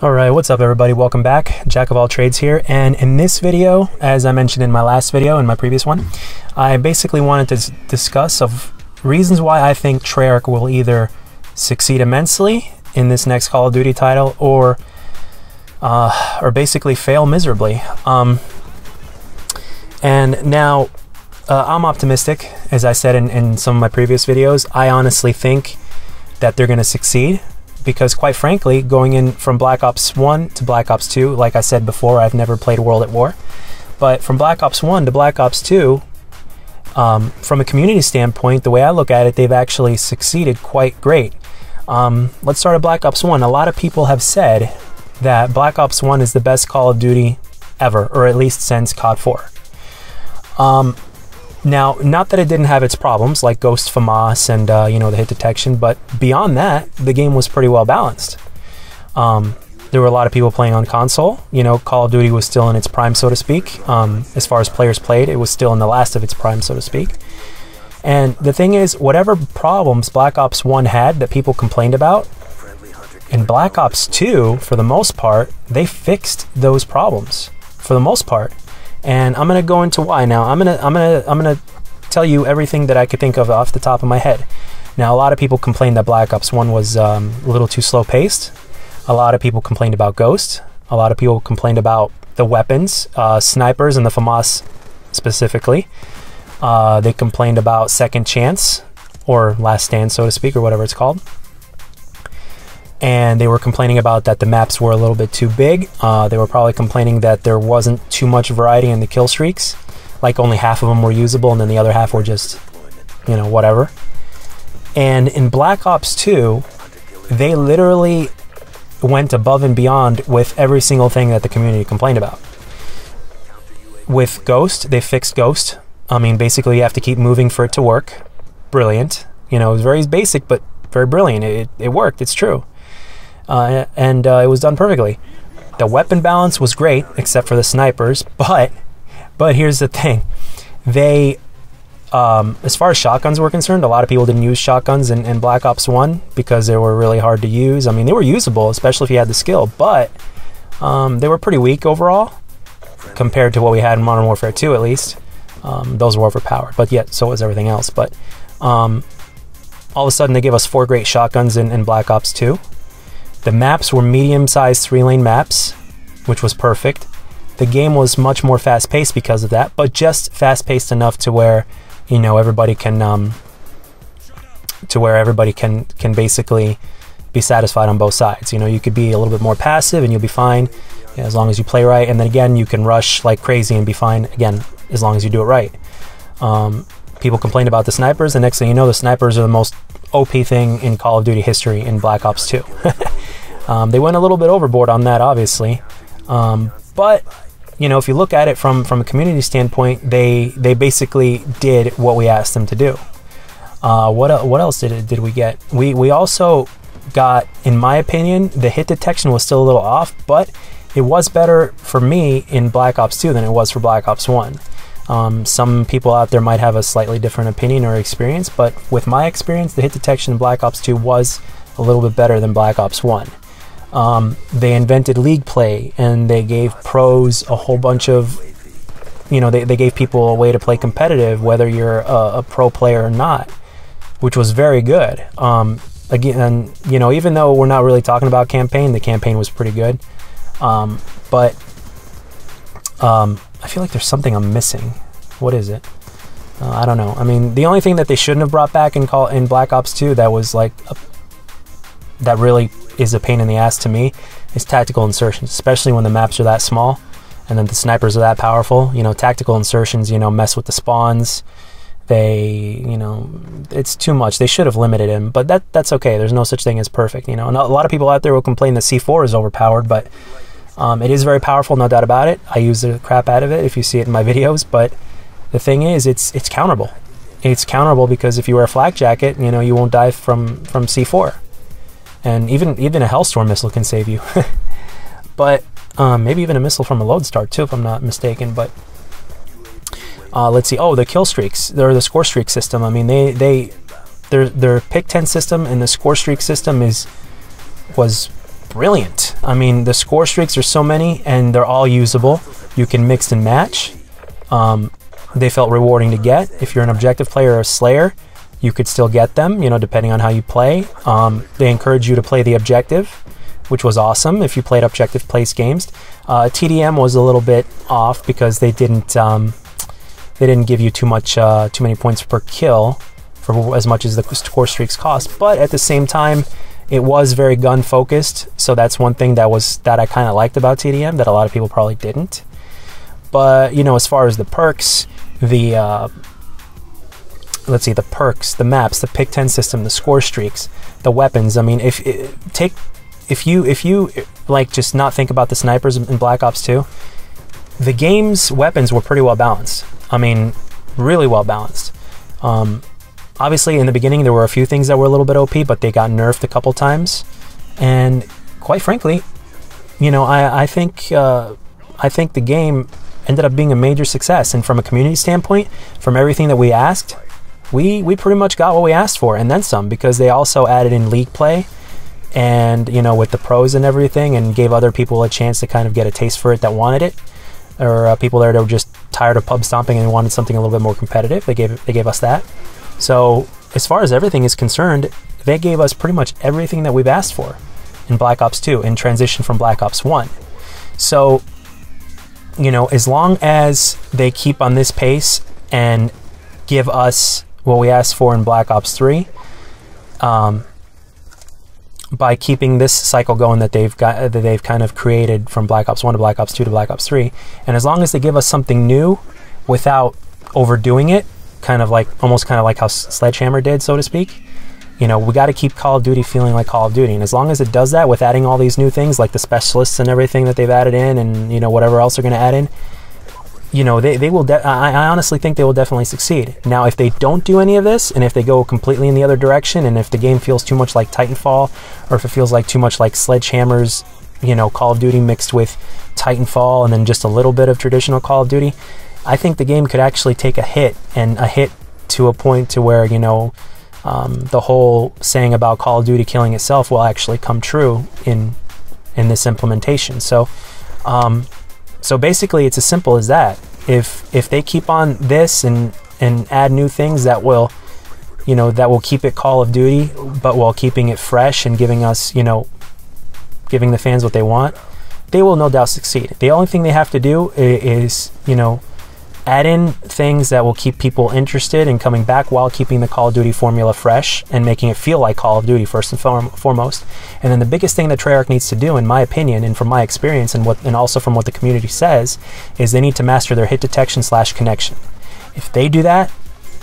Alright, what's up everybody? Welcome back. Jack of all trades here, and in this video, as I mentioned in my last video, in my previous one, I basically wanted to discuss of reasons why I think Treyarch will either succeed immensely in this next Call of Duty title or basically fail miserably. And now, I'm optimistic, as I said in some of my previous videos. I honestly think that they're going to succeed. Because quite frankly, going in from Black Ops 1 to Black Ops 2, like I said before, I've never played World at War. But from Black Ops 1 to Black Ops 2, from a community standpoint, the way I look at it, they've actually succeeded quite great. Let's start at Black Ops 1. A lot of people have said that Black Ops 1 is the best Call of Duty ever, or at least since COD 4. Now, not that it didn't have its problems, like Ghost FAMAS and, the hit detection, but beyond that, the game was pretty well balanced. There were a lot of people playing on console. Call of Duty was still in its prime, so to speak. As far as players played, it was still in the last of its prime, so to speak. And the thing is, whatever problems Black Ops 1 had that people complained about, in Black Ops 2, for the most part, they fixed those problems, for the most part. And I'm gonna go into why now. I'm gonna tell you everything that I could think of off the top of my head. Now, a lot of people complained that Black Ops 1 was a little too slow paced. A lot of people complained about Ghost. A lot of people complained about the weapons, snipers and the FAMAS specifically. They complained about Second Chance, or Last Stand, so to speak, or whatever it's called. And they were complaining about that the maps were a little bit too big. They were probably complaining that there wasn't too much variety in the kill streaks. Like only half of them were usable and then the other half were just, whatever. And in Black Ops 2, they literally went above and beyond with every single thing that the community complained about. With Ghost, they fixed Ghost. Basically you have to keep moving for it to work. Brilliant. It was very basic, but very brilliant. It worked, it's true. And it was done perfectly. The weapon balance was great, except for the snipers, but here's the thing. They, as far as shotguns were concerned, a lot of people didn't use shotguns in Black Ops 1 because they were really hard to use. They were usable, especially if you had the skill, but they were pretty weak overall, compared to what we had in Modern Warfare 2 at least. Those were overpowered, but yet so was everything else. But all of a sudden they gave us 4 great shotguns in Black Ops 2. The maps were medium-sized 3-lane maps, which was perfect. The game was much more fast-paced because of that, but just fast-paced enough to where, everybody can basically be satisfied on both sides. You could be a little bit more passive and you'll be fine, as long as you play right. And then again, you can rush like crazy and be fine again, as long as you do it right. People complained about the snipers. The next thing you know, the snipers are the most OP thing in Call of Duty history in Black Ops 2. They went a little bit overboard on that, obviously. But, if you look at it from a community standpoint, they basically did what we asked them to do. What else did we get? We also got, in my opinion, the hit detection was still a little off, but it was better for me in Black Ops 2 than it was for Black Ops 1. Some people out there might have a slightly different opinion or experience, but with my experience, the hit detection in Black Ops 2 was a little bit better than Black Ops 1. They invented League Play, and they gave pros a whole bunch of, they gave people a way to play competitive, whether you're a pro player or not, which was very good. Again, even though we're not really talking about campaign, the campaign was pretty good. But I feel like there's something I'm missing. What is it? I don't know. The only thing that they shouldn't have brought back in Black Ops 2 that was like that really is a pain in the ass to me is tactical insertions, especially when the maps are that small and then the snipers are that powerful. Tactical insertions, mess with the spawns. They, it's too much. They should have limited him, but that's okay. There's no such thing as perfect, And a lot of people out there will complain that C4 is overpowered, but it is very powerful, no doubt about it. I use the crap out of it if you see it in my videos, but the thing is, it's counterable. It's counterable because if you wear a flak jacket, you won't die from C4. And even a Hellstorm missile can save you. But maybe even a missile from a Lodestar too, if I'm not mistaken. But let's see. Oh, the kill streaks, or the score streak system. Their pick 10 system and the score streak system was brilliant. I mean, the score streaks are so many, and they're all usable. You can mix and match. They felt rewarding to get. If you're an objective player or a slayer, you could still get them, you know, depending on how you play. They encourage you to play the objective, which was awesome if you played objective place games. TDM was a little bit off because they didn't give you too many points per kill for as much as the score streaks cost. But at the same time, it was very gun focused, so that's one thing that I kind of liked about TDM that a lot of people probably didn't. But you know, as far as the perks, the perks, the maps, the pick 10 system, the score streaks, the weapons. I mean, if you like just not think about the snipers in Black Ops 2, the game's weapons were pretty well balanced. I mean, really well balanced. Obviously, in the beginning, there were a few things that were a little bit OP, but they got nerfed a couple times. And quite frankly, you know, I think the game ended up being a major success. And from a community standpoint, from everything that we asked, we pretty much got what we asked for, and then some, because they also added in league play, and you know, with the pros and everything, and gave other people a chance to kind of get a taste for it that wanted it, or people there that were just tired of pub stomping and wanted something a little bit more competitive. They gave us that. So as far as everything is concerned, they gave us pretty much everything that we've asked for in Black Ops 2 in transition from Black Ops 1. So, you know, as long as they keep on this pace and give us what we asked for in Black Ops 3, by keeping this cycle going that they've kind of created from Black Ops 1 to Black Ops 2 to Black Ops 3, and as long as they give us something new without overdoing it, almost kind of like how Sledgehammer did, so to speak, you know, we got to keep Call of Duty feeling like Call of Duty. And as long as it does that with adding all these new things like the specialists and everything that they've added in, and you know, whatever else they're going to add in, you know, they will. I honestly think they will definitely succeed. Now, if they don't do any of this, and if they go completely in the other direction, and if the game feels too much like Titanfall, or if it feels like too much like Sledgehammer's, you know, Call of Duty mixed with Titanfall, and then just a little bit of traditional Call of Duty, I think the game could actually take a hit, and a hit to a point to where, you know, the whole saying about Call of Duty killing itself will actually come true in this implementation. So basically, it's as simple as that. If they keep on this and add new things that will, you know, that will keep it Call of Duty, but while keeping it fresh and giving us, you know, giving the fans what they want, they will no doubt succeed. The only thing they have to do is, you know, add in things that will keep people interested in coming back while keeping the Call of Duty formula fresh and making it feel like Call of Duty first and foremost. And then the biggest thing that Treyarch needs to do, in my opinion, and from my experience, and also from what the community says, is they need to master their hit detection / connection. If they do that,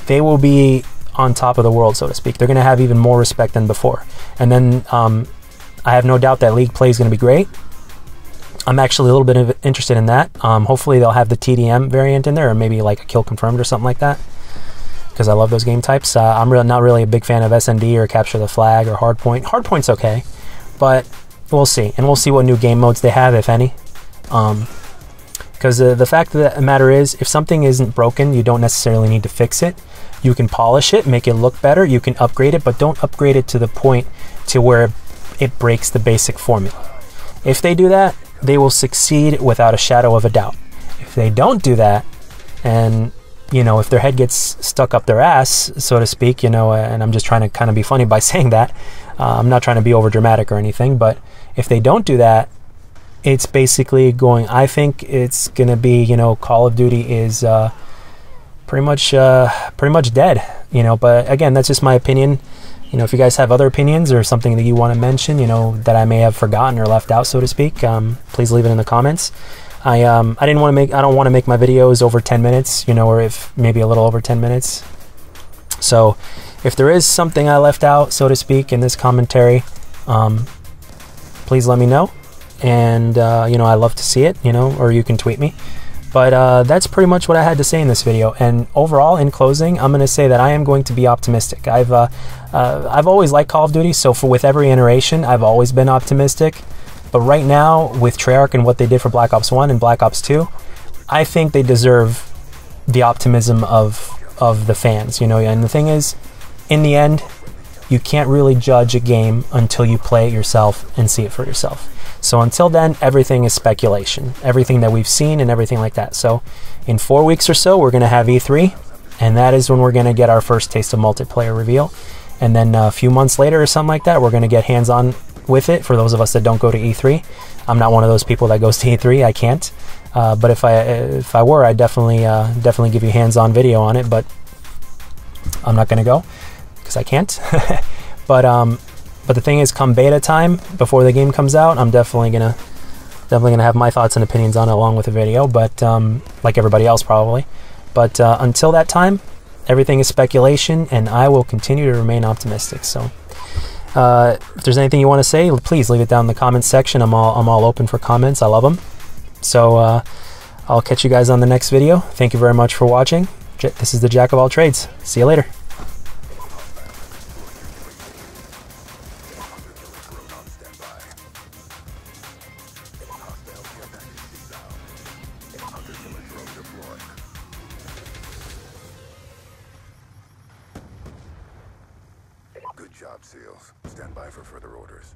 they will be on top of the world, so to speak. They're going to have even more respect than before. And then I have no doubt that league play is going to be great. I'm actually a little bit interested in that. Hopefully they'll have the TDM variant in there, or maybe like a kill confirmed or something like that, because I love those game types. I'm not really a big fan of SND or capture the flag or hardpoint. Hardpoint's okay, but we'll see. And we'll see what new game modes they have, if any. Because the fact of the matter is, if something isn't broken, you don't necessarily need to fix it. You can polish it, make it look better, you can upgrade it, but don't upgrade it to the point to where it breaks the basic formula. If they do that, they will succeed without a shadow of a doubt. If they don't do that, and you know, if their head gets stuck up their ass, so to speak, you know, and I'm just trying to kind of be funny by saying that, I'm not trying to be over dramatic or anything, but if they don't do that, it's basically going, I think it's gonna be, you know, Call of Duty is pretty much dead, you know. But again, that's just my opinion. You know, if you guys have other opinions or something that you want to mention, you know, that I may have forgotten or left out, so to speak, please leave it in the comments. I don't want to make my videos over 10 minutes, you know, or if maybe a little over 10 minutes. So if there is something I left out, so to speak, in this commentary, please let me know. And, you know, I love to see it, you know, or you can tweet me. But that's pretty much what I had to say in this video. And overall, in closing, I'm going to say that I am going to be optimistic. I've always liked Call of Duty, so with every iteration, I've always been optimistic. But right now, with Treyarch and what they did for Black Ops 1 and Black Ops 2, I think they deserve the optimism of the fans, you know. And the thing is, in the end, you can't really judge a game until you play it yourself and see it for yourself. So until then, everything is speculation, everything that we've seen and everything like that. So in 4 weeks or so, we're going to have E3, and that is when we're going to get our first taste of multiplayer reveal. And then a few months later or something like that, we're going to get hands-on with it. For those of us that don't go to E3, I'm not one of those people that goes to E3. I can't. But if I were, I'd definitely give you hands-on video on it. But I'm not going to go because I can't. But the thing is, come beta time, before the game comes out, I'm definitely gonna have my thoughts and opinions on it along with the video. But like everybody else probably. But until that time, everything is speculation, and I will continue to remain optimistic. So if there's anything you want to say, please leave it down in the comments section. I'm all open for comments. I love them. So I'll catch you guys on the next video. Thank you very much for watching. This is the Jack of All Trades. See you later. Good job, SEALs. Stand by for further orders.